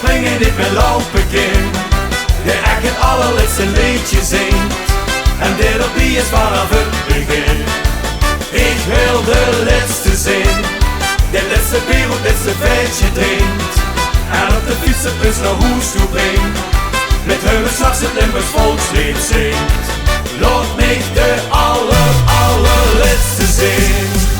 springen niet meer lopen kind, die echt het allerlaatste liedje zingt. En dit op wie is vanaf het begin. Ik wil de laatste zin, de laatste bier op dit feestje drinkt. En op de fietsenbus naar huis toe brengt, met hun s'nachts het Limburgs volkslied zingt. Laat mij de allerlaatste zin.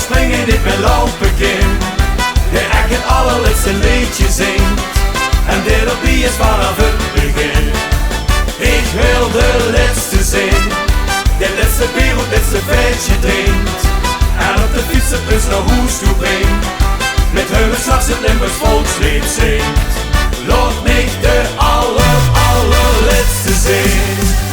Springen niet meer lopen kind, die echt het allerlaatste liedje zingt. En dit op wie is vanaf het begin. Ik wil de laatste zin, de laatste bier op dit feestje drinkt. En op de fietsenbus naar huis toe brengt, met hun s'nachts het Limburgs volkslied zingt. Laat mij de allerlaatste zin.